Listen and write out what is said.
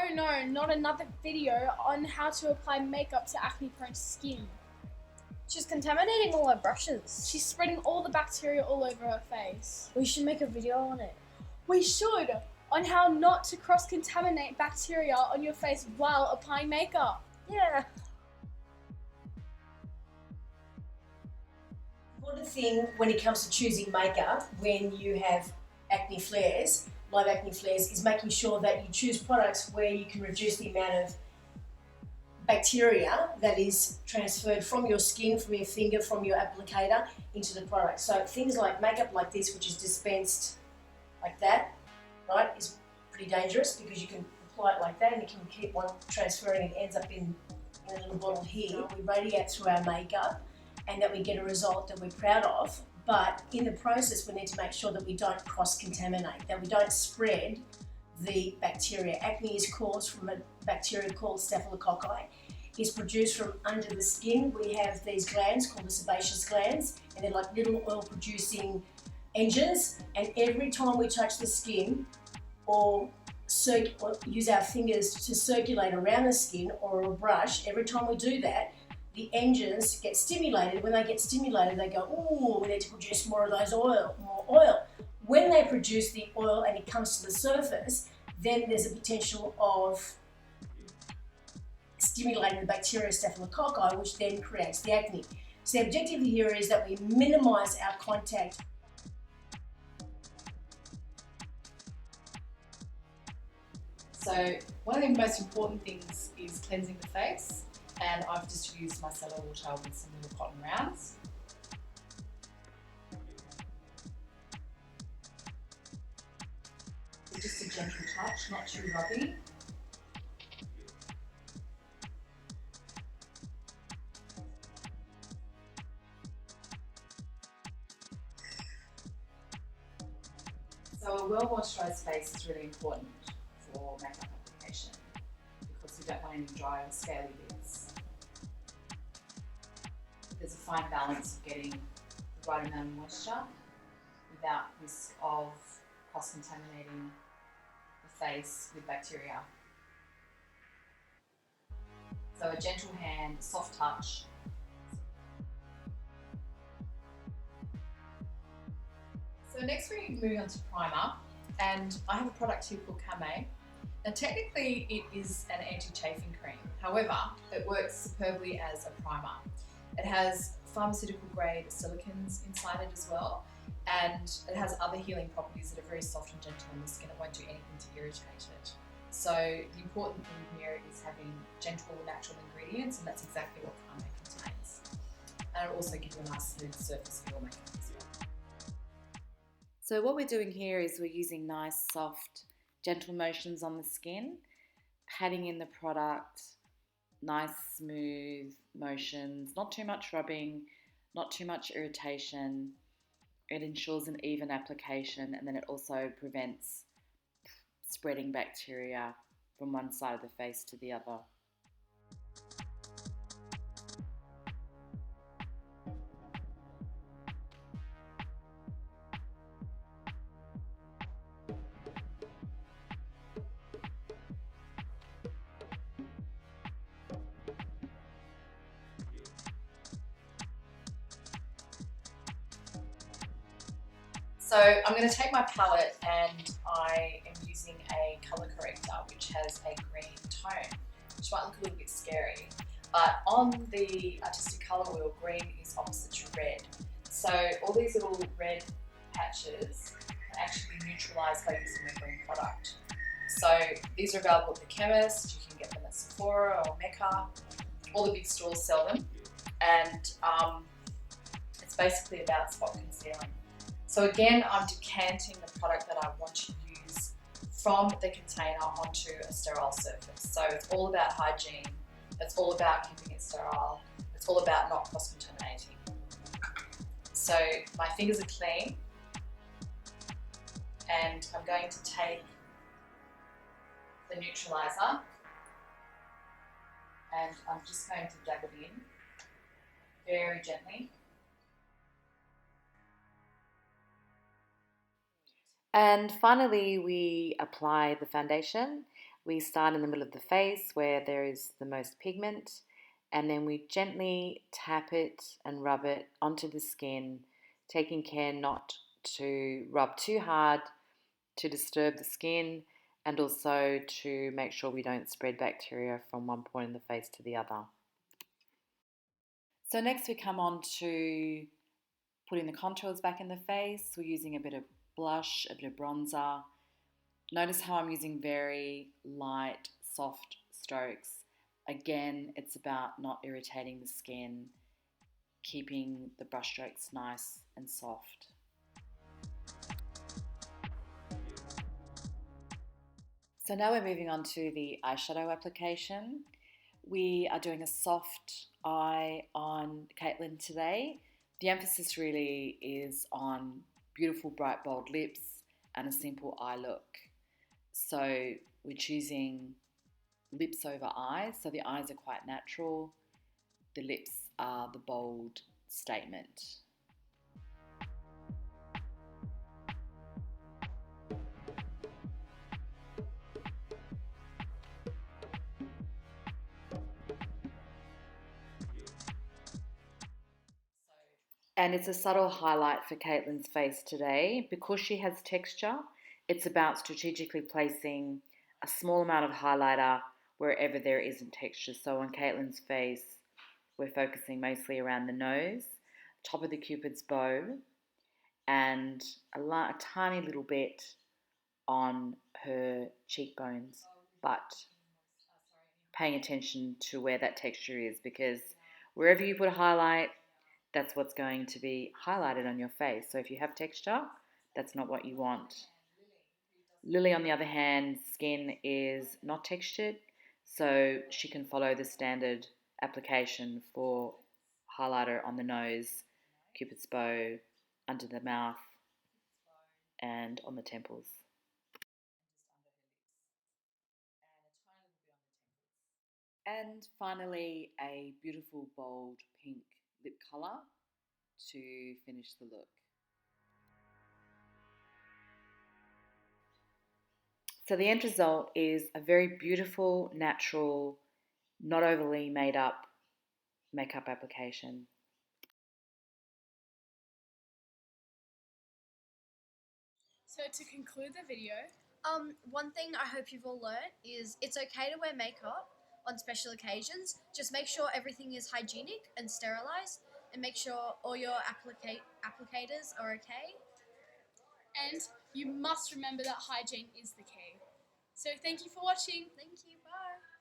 Oh no, not another video on how to apply makeup to acne-prone skin. She's contaminating all her brushes. She's spreading all the bacteria all over her face. We should make a video on it. We should, on how not to cross-contaminate bacteria on your face while applying makeup. Yeah. Important thing when it comes to choosing makeup when you have acne flares, live acne flares, is making sure that you choose products where you can reduce the amount of bacteria that is transferred from your skin, from your finger, from your applicator into the product. So things like makeup like this, which is dispensed like that, right, is pretty dangerous because you can apply it like that and it can keep on transferring and ends up in a little bottle here. We radiate through our makeup and that we get a result that we're proud of, but in the process we need to make sure that we don't cross-contaminate, that we don't spread the bacteria. Acne is caused from a bacteria called staphylococci. It's produced from under the skin. We have these glands called the sebaceous glands, and they're like little oil-producing engines, and every time we touch the skin or use our fingers to circulate around the skin or a brush, every time we do that, the engines get stimulated. When they get stimulated, they go, "Ooh, we need to produce more of those more oil." When they produce the oil and it comes to the surface, then there's a potential of stimulating the bacteria staphylococci, which then creates the acne. So the objective here is that we minimise our contact. So one of the most important things is cleansing the face, and I've just used micellar water with some little cotton rounds. So just a gentle touch, not too rubby. So a well moisturised face is really important for makeup application because we don't want any dry or scaly bits. There's a fine balance of getting the right amount of moisture without risk of cross-contaminating the face with bacteria. So a gentle hand, soft touch. So next we're moving on to primer, and I have a product here called Acne. Now technically it is an anti-chafing cream, however it works superbly as a primer. It has pharmaceutical grade silicones inside it as well, and it has other healing properties that are very soft and gentle on the skin. It won't do anything to irritate it. So the important thing here is having gentle natural ingredients, and that's exactly what Acne contains. And it'll also give you a nice smooth surface for your makeup as well. So what we're doing here is we're using nice, soft, gentle motions on the skin, patting in the product, nice, smooth motions, not too much rubbing, not too much irritation. It ensures an even application, and then it also prevents spreading bacteria from one side of the face to the other. So I'm going to take my palette, and I am using a colour corrector which has a green tone, which might look a little bit scary, but on the artistic colour wheel, green is opposite to red. So all these little red patches can actually be neutralised by using the green product. So these are available at the chemist. You can get them at Sephora or Mecca. All the big stores sell them, and it's basically about spot concealing. So again, I'm decanting the product that I want to use from the container onto a sterile surface. So it's all about hygiene, it's all about keeping it sterile, it's all about not cross-contaminating. So my fingers are clean, and I'm going to take the neutralizer, and I'm just going to dab it in very gently. And finally, we apply the foundation. We start in the middle of the face where there is the most pigment, and then we gently tap it and rub it onto the skin, taking care not to rub too hard to disturb the skin, and also to make sure we don't spread bacteria from one point in the face to the other. So next we come on to putting the contours back in the face. We're using a bit of blush, a bit of bronzer. Notice how I'm using very light, soft strokes. Again, it's about not irritating the skin, keeping the brush strokes nice and soft. So now we're moving on to the eyeshadow application. We are doing a soft eye on Caitlin today. The emphasis really is on beautiful, bright, bold lips and a simple eye look. So we're choosing lips over eyes. So the eyes are quite natural. The lips are the bold statement. And it's a subtle highlight for Caitlin's face today. Because she has texture, it's about strategically placing a small amount of highlighter wherever there isn't texture. So on Caitlin's face, we're focusing mostly around the nose, top of the Cupid's bow, and a tiny little bit on her cheekbones, but paying attention to where that texture is, because wherever you put a highlight, that's what's going to be highlighted on your face. So if you have texture, that's not what you want. Lily, on the other hand, skin is not textured, so she can follow the standard application for highlighter on the nose, Cupid's bow, under the mouth, and on the temples. And finally, a beautiful bold pink lip colour to finish the look. So the end result is a very beautiful, natural, not overly made up makeup application. So to conclude the video, One thing I hope you've all learnt is it's okay to wear makeup on special occasions. Just make sure everything is hygienic and sterilized, and make sure all your applicators are okay. and you must remember that hygiene is the key. So thank you for watching. Thank you. Bye.